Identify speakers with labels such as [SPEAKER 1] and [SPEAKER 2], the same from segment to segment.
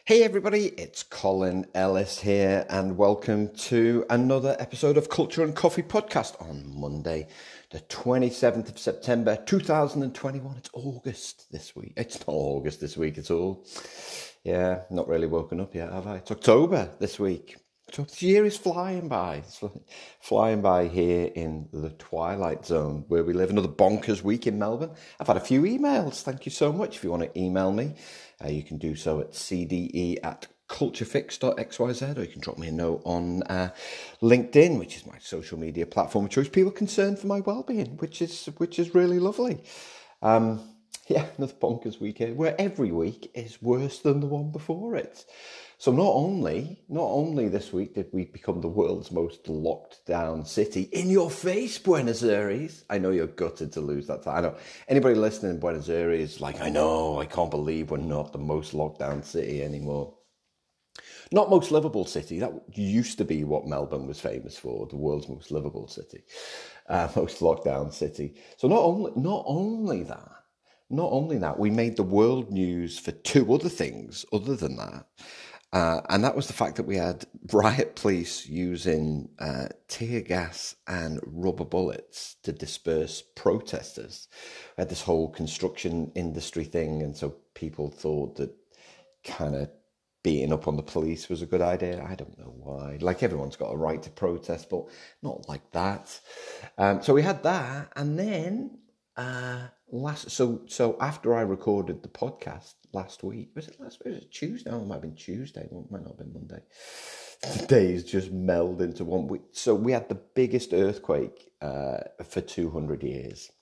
[SPEAKER 1] Hey everybody, it's Colin Ellis here, and welcome to another episode of Culture and Coffee Podcast on Monday, the 27th of September 2021. It's August this week. It's not August this week at all. Yeah, not really woken up yet, have I? It's October this week. So the year is flying by. It's flying by here in the Twilight Zone where we live. Another bonkers week in Melbourne. I've had a few emails. Thank you so much. If you want to email me, you can do so at cde@culturefix.xyz, or you can drop me a note on LinkedIn, which is my social media platform of choice. People concerned for my well-being, which is really lovely. Yeah, another bonkers weekend where every week is worse than the one before it. So not only this week did we become the world's most locked down city, in your face, Buenos Aires. I know you're gutted to lose that time. I know anybody listening in Buenos Aires, like, I can't believe we're not the most locked down city anymore. Not most livable city. That used to be what Melbourne was famous for, the world's most livable city, most locked down city. So not only that, we made the world news for two other things other than that. And that was the fact that we had riot police using tear gas and rubber bullets to disperse protesters. We had this whole construction industry thing, and so people thought that kind of beating up on the police was a good idea. I don't know why. Like, everyone's got a right to protest, but not like that. So we had that, and then so after I recorded the podcast last week, was it Tuesday? Oh, it might have been Tuesday. It might not have been Monday. The days just meld into one week. So we had the biggest earthquake for 200 years.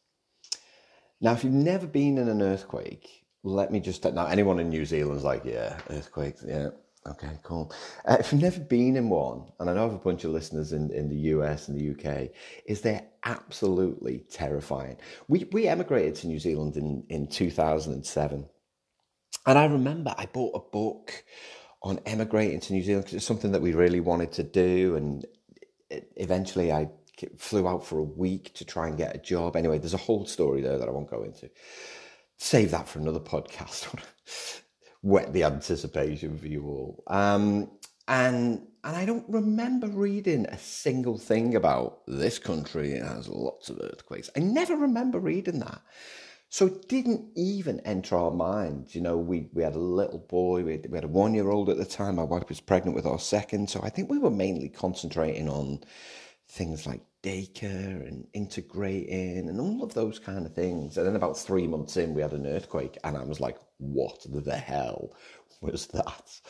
[SPEAKER 1] Now, if you've never been in an earthquake, let me just... Now, anyone in New Zealand's like, yeah, earthquakes, yeah. Okay, cool. If you've never been in one, and I know I have a bunch of listeners in the US and the UK, they're absolutely terrifying. We emigrated to New Zealand in 2007. And I remember I bought a book on emigrating to New Zealand because it's something that we really wanted to do. And eventually I flew out for a week to try and get a job. Anyway, there's a whole story there that I won't go into. Save that for another podcast. Whet the anticipation for you all. And I don't remember reading a single thing about this country has lots of earthquakes. I never remember reading that. So it didn't even enter our minds. You know, we had a little boy, we had a 1-year-old at the time. My wife was pregnant with our second. So I think we were mainly concentrating on things like daycare and integrating and all of those kind of things. And then about 3 months in, we had an earthquake, and I was like, what the hell was that?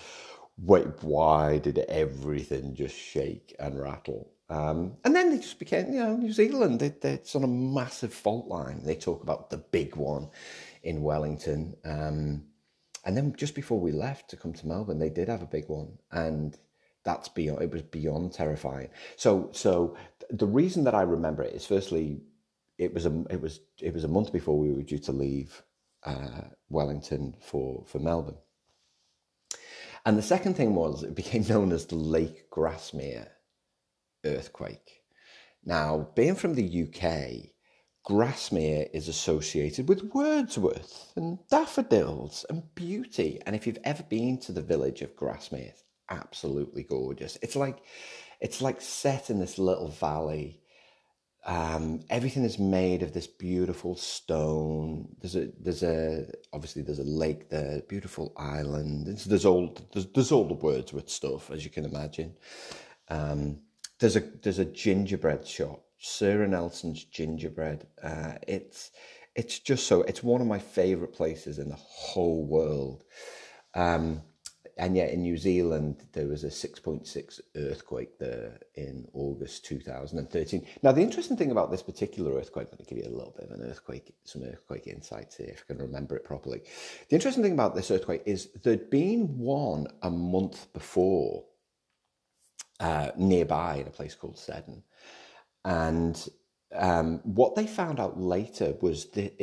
[SPEAKER 1] Wait, why did everything just shake and rattle? And then they just became, New Zealand, it's on a massive fault line. They talk about the big one in Wellington. And then just before we left to come to Melbourne, they did have a big one. And it was beyond terrifying. So the reason that I remember it is, firstly, it was a month before we were due to leave Wellington for Melbourne. And the second thing was, it became known as the Lake Grasmere earthquake. Now, being from the UK, Grasmere is associated with Wordsworth and daffodils and beauty. And if you've ever been to the village of Grasmere, it's absolutely gorgeous. It's like set in this little valley. Everything is made of this beautiful stone. There's a lake there, beautiful island. There's all the Wordsworth stuff, as you can imagine. There's a gingerbread shop, Sarah Nelson's Gingerbread. It's one of my favourite places in the whole world. And yet in New Zealand, there was a 6.6 earthquake there in August 2013. Now, the interesting thing about this particular earthquake, let me give you a little bit of some earthquake insights here, if I can remember it properly. The interesting thing about this earthquake is there'd been one a month before nearby in a place called Seddon. And what they found out later was that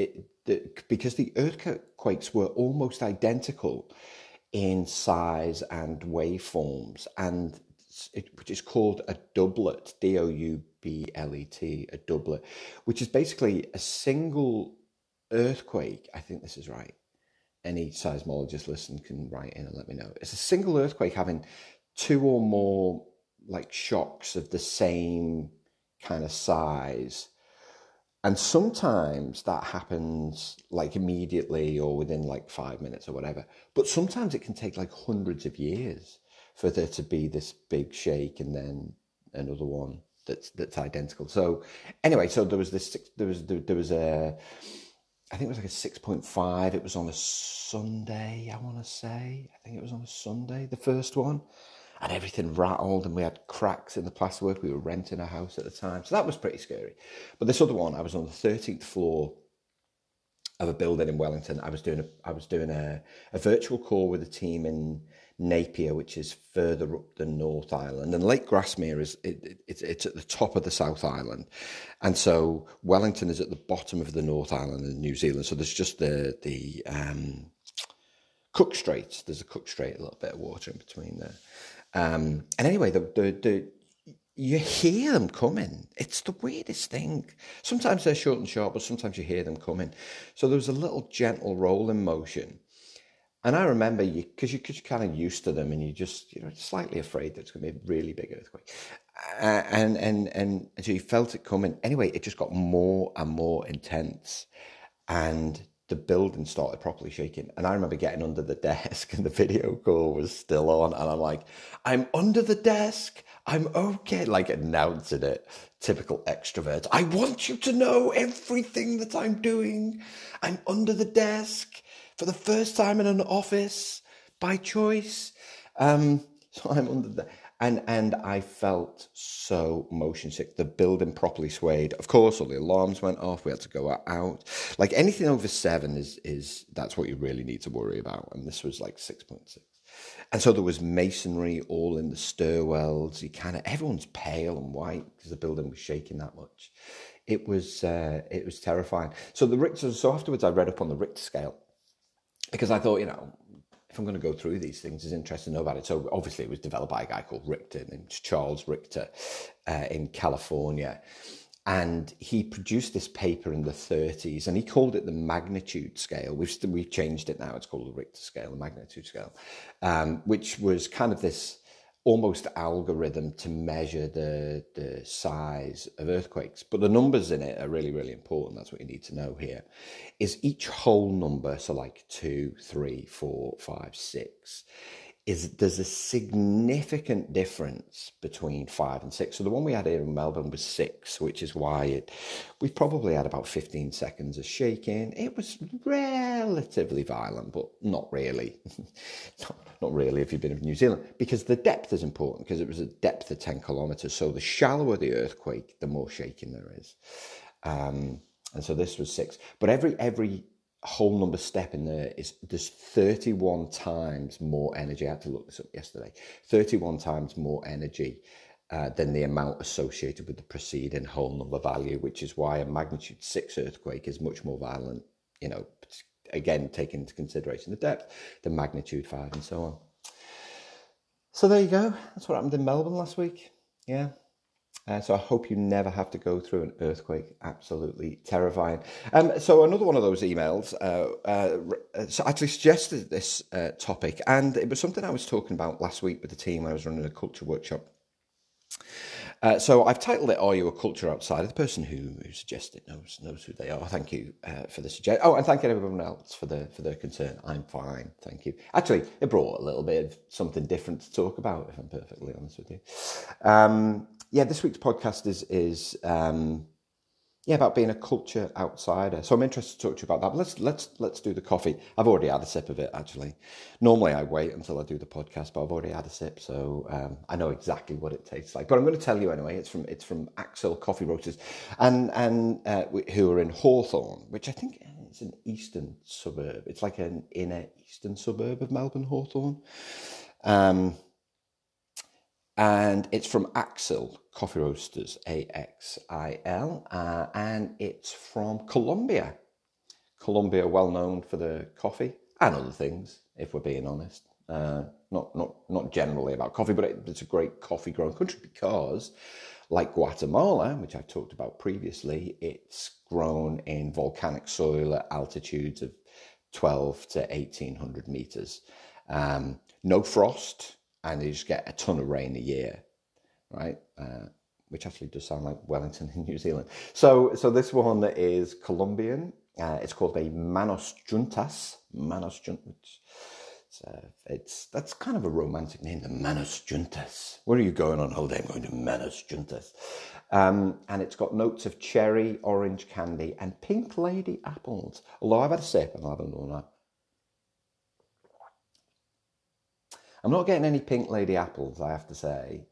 [SPEAKER 1] because the earthquakes were almost identical in size and waveforms, and which is called a doublet, D-O-U-B-L-E-T, a doublet, which is basically a single earthquake, I think this is right, any seismologist listen can write in and let me know. It's a single earthquake having two or more like shocks of the same kind of size. And sometimes that happens like immediately or within like 5 minutes or whatever. But sometimes it can take like hundreds of years for there to be this big shake and then another one that's identical. So anyway, so there was a, I think it was like a 6.5. It was on a Sunday, I want to say. I think it was on a Sunday, the first one. And everything rattled and we had cracks in the plasterwork. We were renting a house at the time. So that was pretty scary. But this other one, I was on the 13th floor of a building in Wellington. I was doing a virtual call with a team in Napier, which is further up the North Island. And Lake Grasmere it's at the top of the South Island. And so Wellington is at the bottom of the North Island in New Zealand. So there's just the Cook Strait. There's a Cook Strait, a little bit of water in between there. And anyway, you hear them coming. It's the weirdest thing. Sometimes they're short and sharp, but sometimes you hear them coming. So there was a little gentle rolling motion. And I remember because you're kind of used to them and you're slightly afraid that it's going to be a really big earthquake. And so you felt it coming. Anyway, it just got more and more intense. And the building started properly shaking. And I remember getting under the desk and the video call was still on. And I'm like, I'm under the desk. I'm okay. Like announcing it. Typical extrovert. I want you to know everything that I'm doing. I'm under the desk for the first time in an office by choice. So I'm under the... And I felt so motion sick. The building properly swayed. Of course, all the alarms went off. We had to go out. Like anything over 7 is that's what you really need to worry about. And this was like 6.6. And so there was masonry all in the stairwells. Everyone's pale and white because the building was shaking that much. It was terrifying. So afterwards I read up on the Richter scale because I thought, if I'm going to go through these things, it's interesting to know about it. So obviously it was developed by a guy called Richter, named Charles Richter, in California. And he produced this paper in the 30s and he called it the magnitude scale. We've changed it now. It's called the Richter scale, the magnitude scale, which was kind of this almost algorithm to measure the size of earthquakes. But the numbers in it are really, really important. That's what you need to know here. Is each whole number, so like 2, 3, 4, 5, 6, there's a significant difference between 5 and 6. So the one we had here in Melbourne was 6, which is why we probably had about 15 seconds of shaking. It was relatively violent, but not really. Not really if you've been in New Zealand, because the depth is important, because it was a depth of 10 kilometres. So the shallower the earthquake, the more shaking there is. And so this was 6. But every whole number step in there's 31 times more energy. I had to look this up yesterday. 31 times more energy than the amount associated with the preceding whole number value, which is why a magnitude 6 earthquake is much more violent, again, taking into consideration the depth, the magnitude 5 and so on. So there you go. That's what happened in Melbourne last week. Yeah. So I hope you never have to go through an earthquake. Absolutely terrifying. So another one of those emails actually suggested this topic, and it was something I was talking about last week with the team when I was running a culture workshop. So I've titled it, Are You a Culture Outsider? The person who suggested knows who they are. Thank you for the suggestion. Oh, and thank you everyone else for their concern. I'm fine, thank you. Actually, it brought a little bit of something different to talk about, if I'm perfectly honest with you. This week's podcast is about being a culture outsider. So I'm interested to talk to you about that. But let's do the coffee. I've already had a sip of it, actually. Normally I wait until I do the podcast, but I've already had a sip, so I know exactly what it tastes like. But I'm going to tell you anyway. It's from Axil Coffee Roasters, and who are in Hawthorn, which I think is an eastern suburb. It's like an inner eastern suburb of Melbourne, Hawthorn. And it's from Axil Coffee Roasters, AXIL, and it's from Colombia. Colombia, well known for the coffee and other things, if we're being honest. Not generally about coffee, but it's a great coffee growing country because, like Guatemala, which I've talked about previously, it's grown in volcanic soil at altitudes of 12 to 1800 meters. No frost, and you just get a ton of rain a year, right? Which actually does sound like Wellington in New Zealand. So this one is Colombian. It's called a Manos Juntas. Manos Juntas. That's kind of a romantic name, the Manos Juntas. Where are you going on holiday? I'm going to Manos Juntas. And it's got notes of cherry, orange candy, and pink lady apples. Although I've had a sip and I haven't done that. I'm not getting any pink lady apples, I have to say,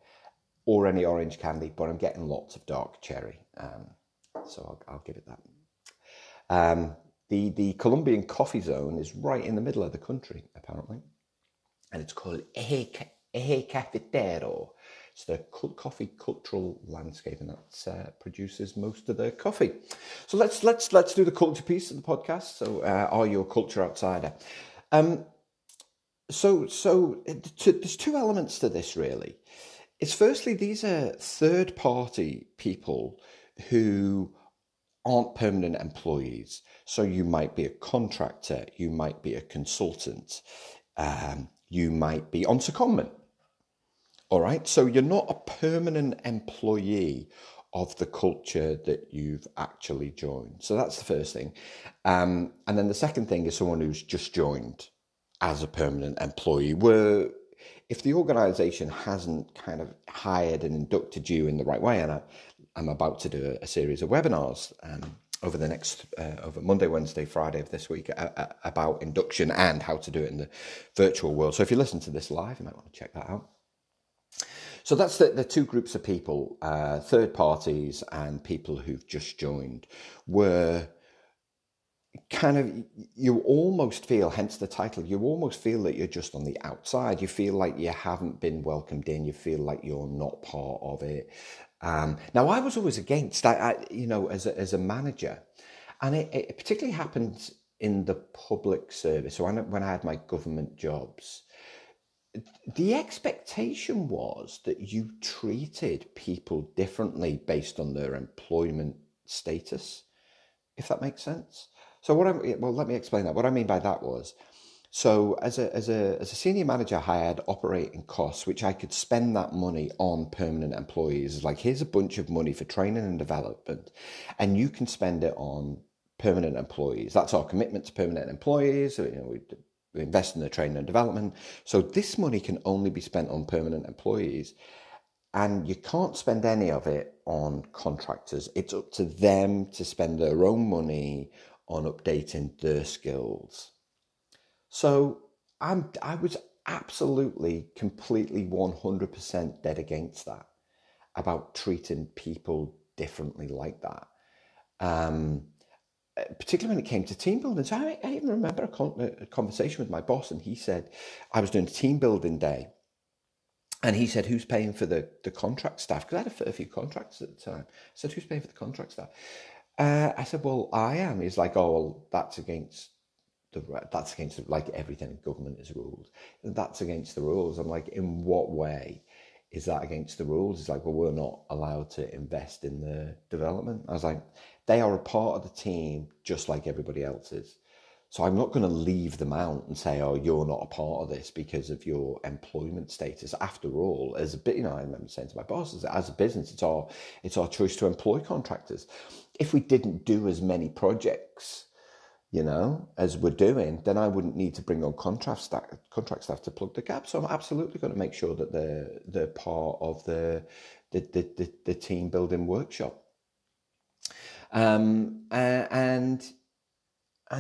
[SPEAKER 1] or any orange candy, but I'm getting lots of dark cherry. So I'll give it that. The Colombian coffee zone is right in the middle of the country, apparently. And it's called Eje Cafetero. It's the coffee cultural landscape, and that produces most of the coffee. So let's do the culture piece of the podcast. So are you a culture outsider? So there's two elements to this, really. It's firstly, these are third-party people who aren't permanent employees. So you might be a contractor, you might be a consultant, you might be on secondment. All right, so you're not a permanent employee of the culture that you've actually joined. So that's the first thing. And then the second thing is someone who's just joined as a permanent employee, where if the organisation hasn't kind of hired and inducted you in the right way, and I'm about to do a series of webinars over the next, over Monday, Wednesday, Friday of this week about induction and how to do it in the virtual world. So if you listen to this live, you might want to check that out. So that's the two groups of people, third parties and people who've just joined, were kind of, you almost feel, hence the title, you almost feel that you're just on the outside. You feel like you haven't been welcomed in. You feel like you're not part of it. Now, I was always against, as a manager, and it particularly happened in the public service. So when I had my government jobs, the expectation was that you treated people differently based on their employment status, if that makes sense. So let me explain that. What I mean by that was, so as a senior manager, I had operating costs, which I could spend that money on permanent employees. Like, here's a bunch of money for training and development, and you can spend it on permanent employees. That's our commitment to permanent employees. So, we invest in the training and development. So this money can only be spent on permanent employees, and you can't spend any of it on contractors. It's up to them to spend their own money on updating their skills. So I was absolutely, completely, 100% dead against that, about treating people differently like that. Particularly when it came to team building. So I even remember a conversation with my boss, and he said, I was doing a team building day, and he said, who's paying for the contract staff? Because I had a fair few contracts at the time. I said, who's paying for the contract staff? I said, well, I am. He's like, oh, well, that's against like everything in government is rules. That's against the rules. I'm like, in what way is that against the rules? He's like, well, we're not allowed to invest in the development. I was like, they are a part of the team just like everybody else is. So I'm not going to leave them out and say, oh, you're not a part of this because of your employment status. After all, as a bit, I remember saying to my bosses, as a business, it's our choice to employ contractors. If we didn't do as many projects, as we're doing, then I wouldn't need to bring on contract staff to plug the gap. So I'm absolutely going to make sure that they're part of the team building workshop. And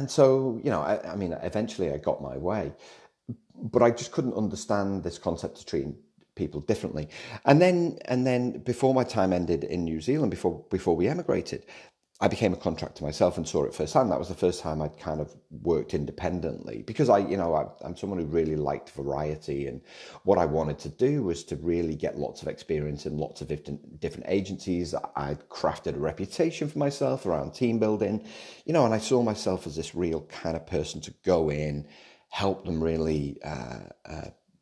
[SPEAKER 1] so, I mean, eventually I got my way, but I just couldn't understand this concept of treating people differently. And then before my time ended in New Zealand, before we emigrated, I became a contractor myself and saw it firsthand. That was the first time I'd kind of worked independently, because I'm someone who really liked variety, and what I wanted to do was to really get lots of experience in lots of different agencies. I'd crafted a reputation for myself around team building, and I saw myself as this real kind of person to go in, help them really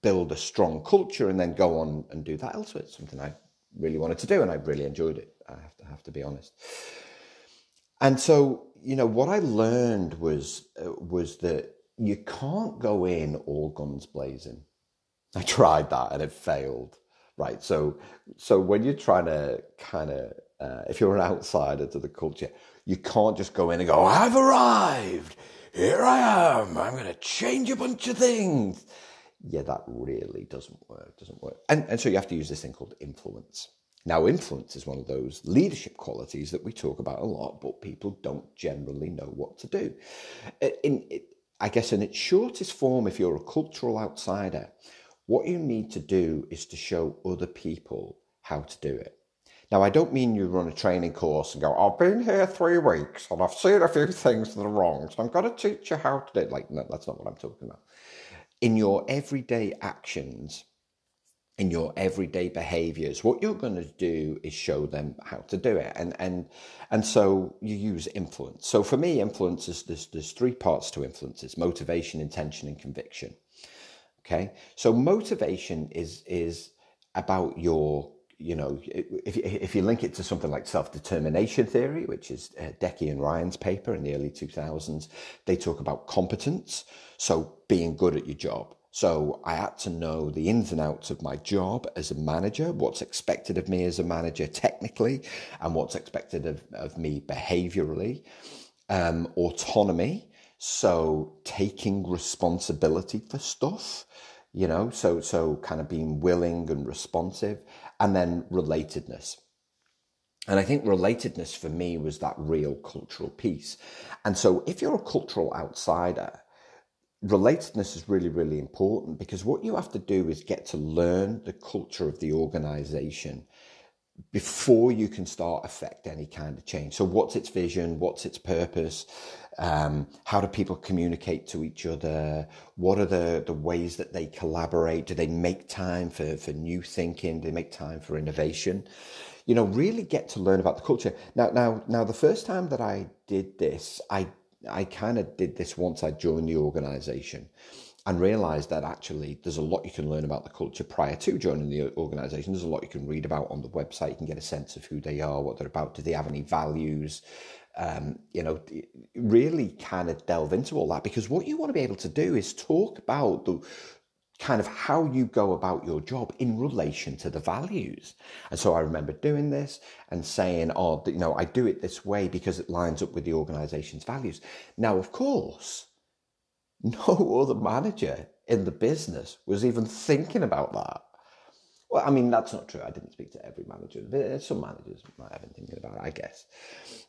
[SPEAKER 1] build a strong culture, and then go on and do that elsewhere. It's something I really wanted to do, and I really enjoyed it. I have to be honest. And so, what I learned was that you can't go in all guns blazing. I tried that and it failed. Right. So when you're trying to kind of, if you're an outsider to the culture, you can't just go in and go, I've arrived. Here I am. I'm going to change a bunch of things. Yeah, that really doesn't work. And so you have to use this thing called influence. Now, influence is one of those leadership qualities that we talk about a lot, but people don't generally know what to do. I guess in its shortest form, if you're a cultural outsider, what you need to do is to show other people how to do it. Now, I don't mean you run a training course and go, I've been here 3 weeks and I've seen a few things that are wrong, so I'm going to teach you how to do it. Like, no, that's not what I'm talking about. In your everyday actions, in your everyday behaviors, what you're going to do is show them how to do it. And so you use influence. So for me, influence is, there's 3 parts to influence. It's motivation, intention, and conviction. Okay, so motivation is about your, if you link it to something like self-determination theory, which is Decky and Ryan's paper in the early 2000s, they talk about competence, so being good at your job. So I had to know the ins and outs of my job as a manager, what's expected of me as a manager technically, and what's expected of me behaviorally. Autonomy, so taking responsibility for stuff, so kind of being willing and responsive, and then relatedness. And I think relatedness for me was that real cultural piece. And so if you're a cultural outsider, relatedness is really, really important, because what you have to do is get to learn the culture of the organization before you can start affect any kind of change. So what's its vision? What's its purpose? How do people communicate to each other? What are the ways that they collaborate? Do they make time for new thinking? Do they make time for innovation? Really get to learn about the culture. Now, the first time that I did this, I kind of did this once I joined the organization, and realized that actually there's a lot you can learn about the culture prior to joining the organization. There's a lot you can read about on the website. You can get a sense of who they are, what they're about. Do they have any values? Really kind of delve into all that, because what you want to be able to do is talk about the kind of how you go about your job in relation to the values. And so I remember doing this and saying, I do it this way because it lines up with the organization's values. Now, of course, no other manager in the business was even thinking about that. Well, I mean, that's not true. I didn't speak to every manager. Some managers might have been thinking about it, I guess.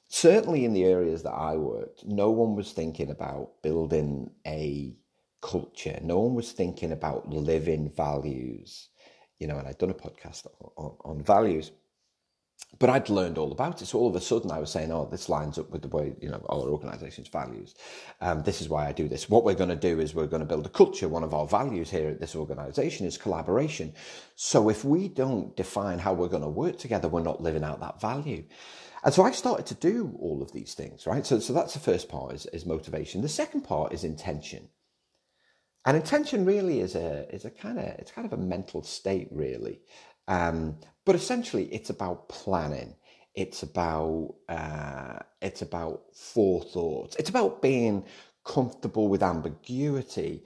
[SPEAKER 1] Certainly in the areas that I worked, no one was thinking about building a culture. No one was thinking about living values. And I'd done a podcast on values. But I'd learned all about it. So all of a sudden I was saying, this lines up with the way, our organization's values. This is why I do this. What we're going to do is we're going to build a culture. One of our values here at this organization is collaboration. So if we don't define how we're going to work together, we're not living out that value. And so I started to do all of these things, right? So that's the first part is motivation. The second part is intention. And intention really is kind of a mental state, really. But essentially, it's about planning. It's about forethought. It's about being comfortable with ambiguity,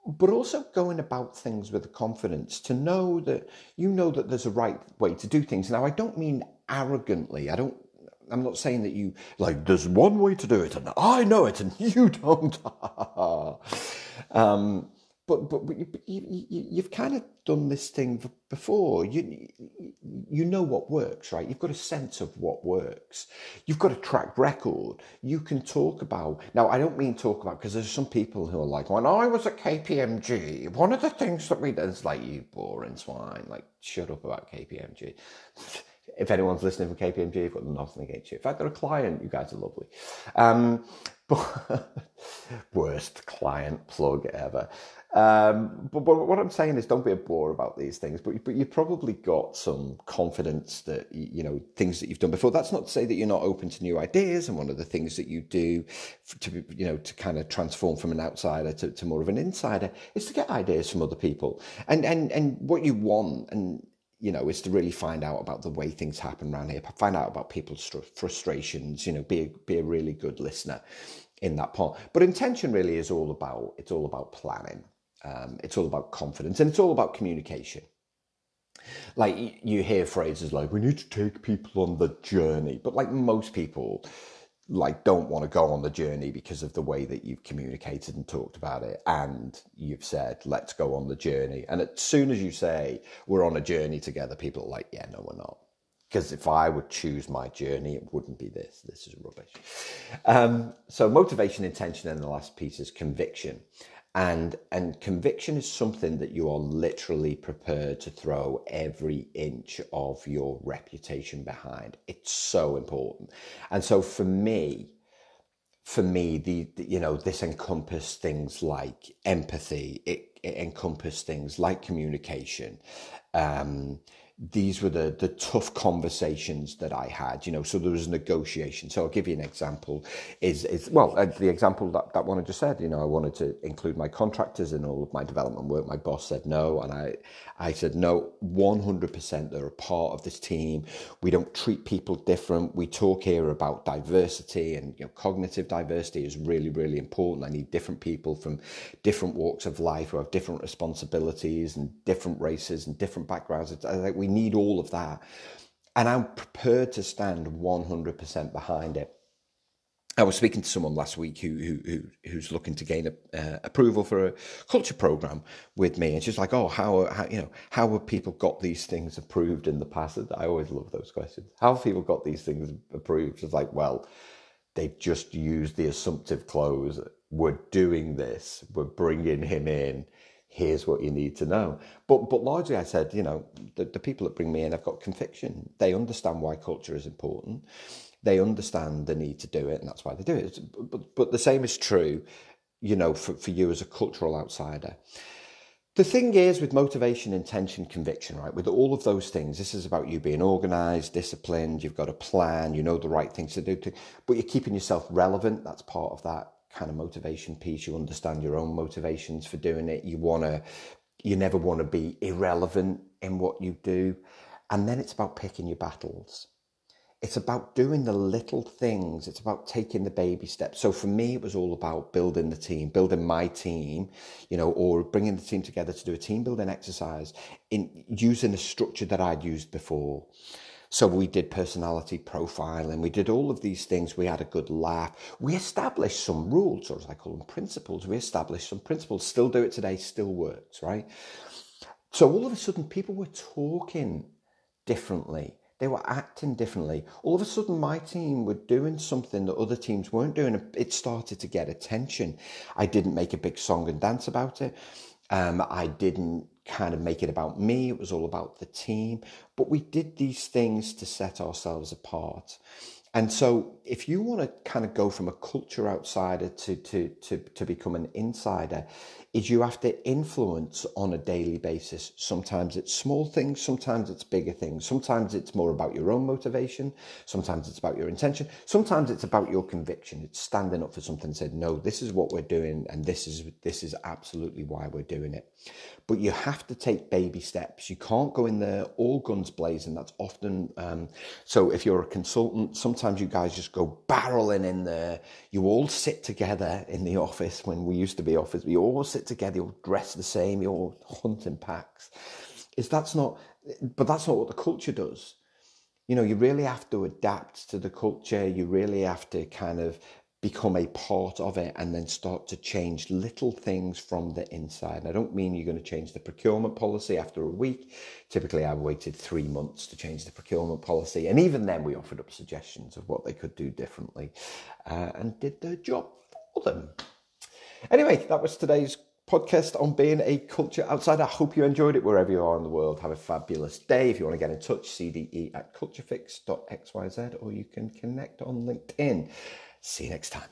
[SPEAKER 1] but also going about things with confidence, to know that there's a right way to do things. Now, I don't mean arrogantly. I'm not saying that you, like, there's one way to do it and I know it and you don't. But you've kind of done this thing before. You know what works, right? You've got a sense of what works. You've got a track record. You can talk about. Now, I don't mean talk about, because there's some people who are like, when I was at KPMG, one of the things that we did, it's like, you boring swine, like, shut up about KPMG. If anyone's listening from KPMG, I've got nothing against you. If I've got a client, you guys are lovely. But worst client plug ever. But what I'm saying is, don't be a bore about these things, but you've probably got some confidence that, things that you've done before. That's not to say that you're not open to new ideas. And one of the things that you do to kind of transform from an outsider to more of an insider is to get ideas from other people. And what you want, and is to really find out about the way things happen around here, find out about people's frustrations, be a really good listener in that part. But intention really is all about planning. It's all about confidence, and it's all about communication. Like, you hear phrases like, we need to take people on the journey, but like most people don't want to go on the journey because of the way that you've communicated and talked about it, and you've said, let's go on the journey. And as soon as you say we're on a journey together, people are like, yeah, no, we're not. Because if I would choose my journey, it wouldn't be this. This is rubbish. So motivation, intention, and the last piece is conviction. And conviction is something that you are literally prepared to throw every inch of your reputation behind. It's so important. And so for me, this encompassed things like empathy. It encompassed things like communication. These were the tough conversations that I had, so there was negotiation. So I'll give you an example the example that one I just said, I wanted to include my contractors in all of my development work. My boss said no. And I said, no, 100%. They're a part of this team. We don't treat people different. We talk here about diversity, and cognitive diversity is really, really important. I need different people from different walks of life who have different responsibilities and different races and different backgrounds. We need all of that. And I'm prepared to stand 100% behind it. I was speaking to someone last week who's looking to gain approval for a culture program with me, and she's like, "Oh, how have people got these things approved in the past?" I always love those questions. How have people got these things approved? It's like, well, they've just used the assumptive clause. We're doing this. We're bringing him in. Here's what you need to know. But largely, I said, the people that bring me in have got conviction. They understand why culture is important. They understand the need to do it, and that's why they do it. But the same is true, for you as a cultural outsider. The thing is, with motivation, intention, conviction, right, with all of those things, this is about you being organised, disciplined, you've got a plan, you know the right things to do, but you're keeping yourself relevant. That's part of that kind of motivation piece. You understand your own motivations for doing it. You never want to be irrelevant in what you do. And then it's about picking your battles. It's about doing the little things. It's about taking the baby steps. So for me, it was all about building the team, building my team, or bringing the team together to do a team building exercise in using a structure that I'd used before. So we did personality profiling. We did all of these things. We had a good laugh. We established some rules, or as I call them, principles. We established some principles. Still do it today. Still works, right? So all of a sudden, people were talking differently. They were acting differently. All of a sudden, my team were doing something that other teams weren't doing. It started to get attention. I didn't make a big song and dance about it. I didn't kind of make it about me. It was all about the team. But we did these things to set ourselves apart. And so if you want to kind of go from a culture outsider to become an insider, is you have to influence on a daily basis. Sometimes it's small things, sometimes it's bigger things. Sometimes it's more about your own motivation. Sometimes it's about your intention. Sometimes it's about your conviction. It's standing up for something and saying, no, this is what we're doing, and this is absolutely why we're doing it. But you have to take baby steps. You can't go in there all guns blazing. That's often, so if you're a consultant, sometimes you guys just go barreling in there. You all sit together in the office. When we used to be office, we all sit together, you all dress the same, you all hunt in packs. That's not what the culture does. You really have to adapt to the culture. You really have to kind of become a part of it and then start to change little things from the inside. And I don't mean you're going to change the procurement policy after a week. Typically, I waited 3 months to change the procurement policy. And even then, we offered up suggestions of what they could do differently and did their job for them. Anyway, that was today's podcast on being a culture outsider. I hope you enjoyed it wherever you are in the world. Have a fabulous day. If you want to get in touch, cde@culturefix.xyz, or you can connect on LinkedIn. See you next time.